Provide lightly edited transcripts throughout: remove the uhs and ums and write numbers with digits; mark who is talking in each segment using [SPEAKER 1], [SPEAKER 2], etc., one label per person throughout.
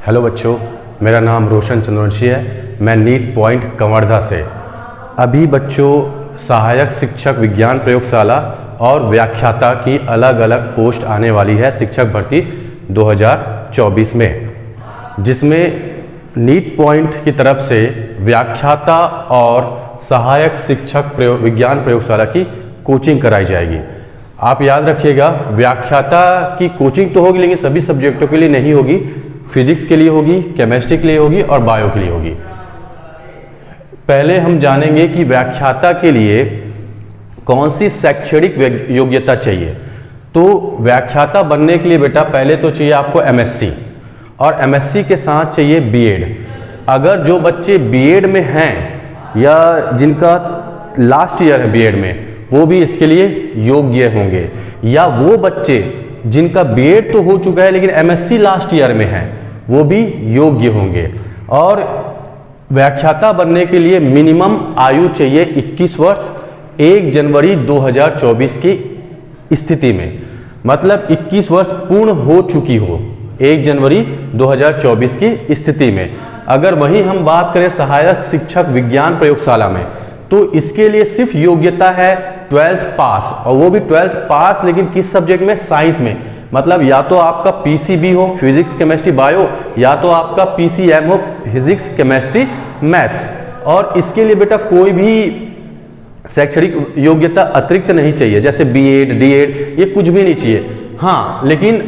[SPEAKER 1] Hello बच्चों, मेरा नाम रोशन चंद्रवंशी है। मैं नीट पॉइंट कवर्धा से अभी बच्चों सहायक शिक्षक विज्ञान प्रयोगशाला और व्याख्याता की अलग अलग पोस्ट आने वाली है शिक्षक भर्ती 2024 में, जिसमें नीट पॉइंट की तरफ से व्याख्याता और सहायक शिक्षक विज्ञान प्रयोगशाला की कोचिंग कराई जाएगी। आप याद रखिएगा, व्याख्याता की कोचिंग तो होगी लेकिन सभी सब्जेक्टों के लिए नहीं होगी। फिजिक्स के लिए होगी, केमिस्ट्री के लिए होगी और बायो के लिए होगी। पहले हम जानेंगे कि व्याख्याता के लिए कौन सी शैक्षणिक योग्यता चाहिए। तो व्याख्याता बनने के लिए बेटा पहले तो चाहिए आपको एमएससी, और एमएससी के साथ चाहिए बीएड। अगर जो बच्चे बीएड में हैं या जिनका लास्ट ईयर है बीएड में, वो भी इसके लिए योग्य होंगे, या वो बच्चे जिनका बीएड तो हो चुका है लेकिन एमएससी लास्ट ईयर में है, वो भी योग्य होंगे। और व्याख्याता बनने के लिए मिनिमम आयु चाहिए 21 वर्ष 1 जनवरी 2024 की स्थिति में, मतलब 21 वर्ष पूर्ण हो चुकी हो 1 जनवरी 2024 की स्थिति में। अगर वहीं हम बात करें सहायक शिक्षक विज्ञान प्रयोगशाला में, तो इसके लिए सिर्फ योग्यता है 12th पास, और वो भी 12th पास लेकिन किस सब्जेक्ट में? साइंस में। मतलब या तो आपका पीसीबी हो फिजिक्स केमिस्ट्री बायो, या तो आपका पीसीएम हो फिजिक्स केमिस्ट्री मैथ्स। और इसके लिए बेटा कोई भी शैक्षणिक योग्यता अतिरिक्त नहीं चाहिए, जैसे बीएड डीएड ये कुछ भी नहीं चाहिए। हाँ, लेकिन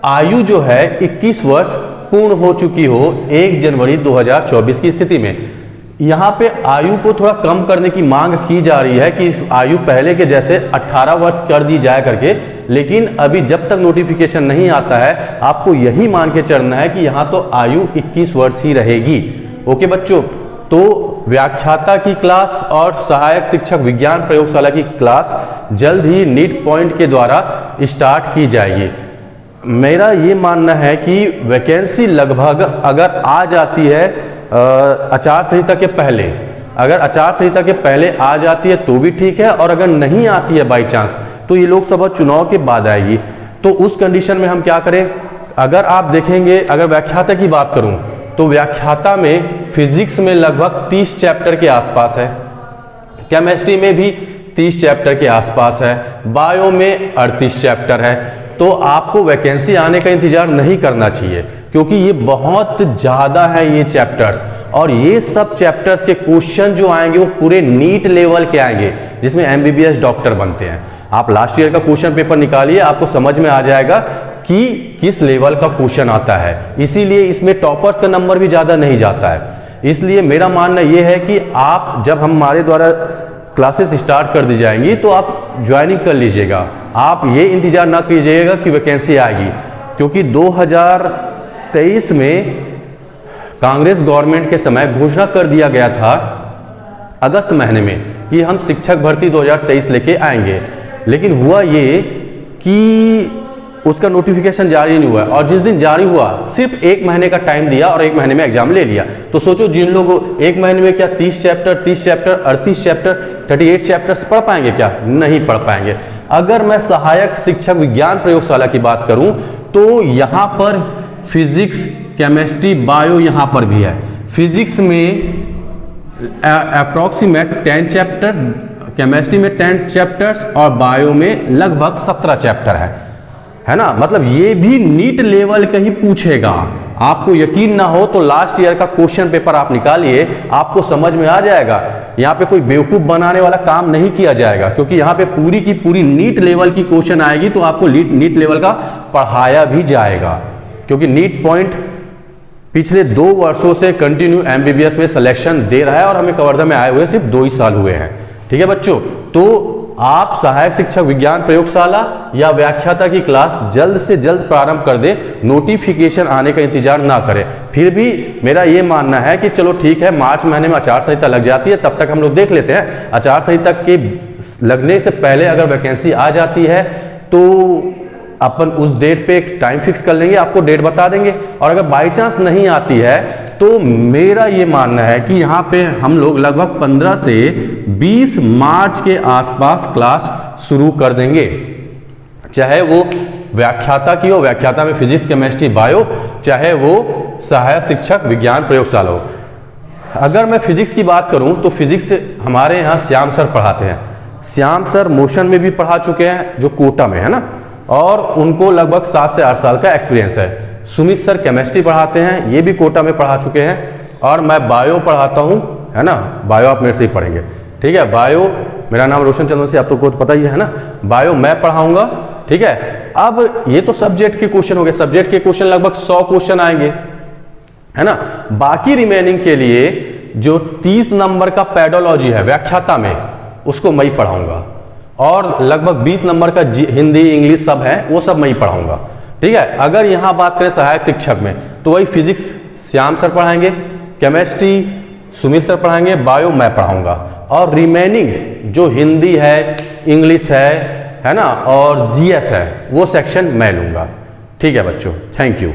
[SPEAKER 1] आयु जो है 21 वर्ष पूर्ण हो चुकी हो 1 जनवरी 2024 की स्थिति में। यहाँ पे आयु को थोड़ा कम करने की मांग की जा रही है कि आयु पहले के जैसे 18 वर्ष कर दी जाए करके, लेकिन अभी जब तक नोटिफिकेशन नहीं आता है आपको यही मान के चलना है कि यहाँ तो आयु 21 वर्ष ही रहेगी। ओके बच्चों, तो व्याख्याता की क्लास और सहायक शिक्षक विज्ञान प्रयोगशाला की क्लास जल्द ही नीट पॉइंट के द्वारा स्टार्ट की जाएगी। मेरा ये मानना है कि वैकेंसी लगभग अगर आ जाती है आचार संहिता के पहले, अगर आचार संहिता के पहले आ जाती है तो भी ठीक है, और अगर नहीं आती है बाई चांस तो ये लोकसभा चुनाव के बाद आएगी। तो उस कंडीशन में हम क्या करें? अगर आप देखेंगे, अगर व्याख्याता की बात करूं तो व्याख्याता में फिजिक्स में लगभग 30 चैप्टर के आसपास है, केमिस्ट्री में भी 30 चैप्टर के आसपास है, बायो में 38 चैप्टर है। तो आपको वैकेंसी आने का इंतजार नहीं करना चाहिए, क्योंकि ये बहुत ज़्यादा है ये चैप्टर्स, और ये सब चैप्टर्स के क्वेश्चन जो आएंगे वो पूरे नीट लेवल के आएंगे, जिसमें एमबीबीएस डॉक्टर बनते हैं। आप लास्ट ईयर का क्वेश्चन पेपर निकालिए, आपको समझ में आ जाएगा कि किस लेवल का क्वेश्चन आता है। इसीलिए इसमें टॉपर्स का नंबर भी ज़्यादा नहीं जाता है। इसलिए मेरा मानना यह है कि आप जब हमारे द्वारा क्लासेस स्टार्ट कर दी जाएंगी तो आप ज्वाइनिंग कर लीजिएगा। आप ये इंतजार ना कीजिएगा कि वैकेंसी आएगी, क्योंकि 2023 में कांग्रेस गवर्नमेंट के समय घोषणा कर दिया गया था अगस्त महीने में कि हम शिक्षक भर्ती 2023 लेके आएंगे, लेकिन हुआ ये कि उसका नोटिफिकेशन जारी नहीं हुआ, और जिस दिन जारी हुआ सिर्फ 1 महीने का टाइम दिया और 1 महीने में एग्जाम ले लिया। तो सोचो, जिन लोगों 1 महीने में क्या 30 चैप्टर 38 चैप्टर 38 चैप्टर्स पढ़ पाएंगे? क्या नहीं पढ़ पाएंगे। अगर मैं सहायक शिक्षक विज्ञान प्रयोगशाला की बात करूं तो यहाँ पर फिजिक्स केमिस्ट्री बायो यहाँ पर भी है। फिजिक्स में अप्रॉक्सीमेट 10 चैप्टर्स, केमिस्ट्री में 10 चैप्टर्स और बायो में लगभग 17 चैप्टर है ना। मतलब ये भी नीट लेवल का ही पूछेगा। आपको यकीन ना हो तो लास्ट ईयर का क्वेश्चन पेपर आप निकालिए, आपको समझ में आ जाएगा। यहाँ पे कोई बेवकूफ बनाने वाला काम नहीं किया जाएगा, क्योंकि यहाँ पे पूरी की पूरी नीट लेवल की क्वेश्चन आएगी, तो आपको नीट लेवल का पढ़ाया भी जाएगा। क्योंकि नीट पॉइंट पिछले 2 वर्षों से कंटिन्यू एमबीबीएस में सिलेक्शन दे रहा है, और हमें कवर्धा में आए हुए सिर्फ 2 ही साल हुए हैं। ठीक है बच्चों, तो आप सहायक शिक्षक विज्ञान प्रयोगशाला या व्याख्याता की क्लास जल्द से जल्द प्रारंभ कर दें, नोटिफिकेशन आने का इंतजार ना करें। फिर भी मेरा ये मानना है कि चलो ठीक है, मार्च महीने में आचार संहिता लग जाती है, तब तक हम लोग देख लेते हैं। आचार संहिता के लगने से पहले अगर वैकेंसी आ जाती है तो अपन उस डेट पे एक टाइम फिक्स कर लेंगे, आपको डेट बता देंगे। और अगर बाई चांस नहीं आती है तो मेरा ये मानना है कि यहाँ पे हम लोग लगभग 15 से 20 मार्च के आसपास क्लास शुरू कर देंगे, चाहे वो व्याख्याता की हो, व्याख्याता में फिजिक्स, केमिस्ट्री, बायो, चाहे वो सहायक शिक्षक विज्ञान प्रयोगशाला हो। अगर मैं फिजिक्स की बात करूं तो फिजिक्स हमारे यहाँ श्याम सर पढ़ाते हैं। श्याम सर मोशन में भी पढ़ा चुके हैं जो कोटा में है ना, और उनको लगभग 7 से 8 साल का एक्सपीरियंस है। सुमित सर केमिस्ट्री पढ़ाते हैं, ये भी कोटा में पढ़ा चुके हैं। और मैं बायो पढ़ाता हूँ, है ना, बायो आप मेरे से ही पढ़ेंगे, ठीक है। बायो, मेरा नाम रोशन चंद्रवंशी, आप तो को पता ही है ना। बायो मैं पढ़ाऊंगा, ठीक है। अब ये तो सब्जेक्ट के क्वेश्चन हो गए, सब्जेक्ट के क्वेश्चन लगभग 100 क्वेश्चन आएंगे, है ना। बाकी रिमेनिंग के लिए जो 30 नंबर का पेडोलॉजी है व्याख्याता में, उसको मैं ही पढ़ाऊंगा। और लगभग 20 नंबर का हिंदी, इंग्लिश सब है, वो सब मैं ही पढ़ाऊंगा, ठीक है। अगर यहां बात करें सहायक शिक्षक में, तो वही फिजिक्स श्याम सर पढ़ाएंगे, केमिस्ट्री सुमित सर पढ़ाएंगे, बायो मैं पढ़ाऊंगा। और रिमेनिंग जो हिंदी है, इंग्लिश है ना, और जीएस है, वो सेक्शन मैं लूंगा, ठीक है बच्चों। Thank you.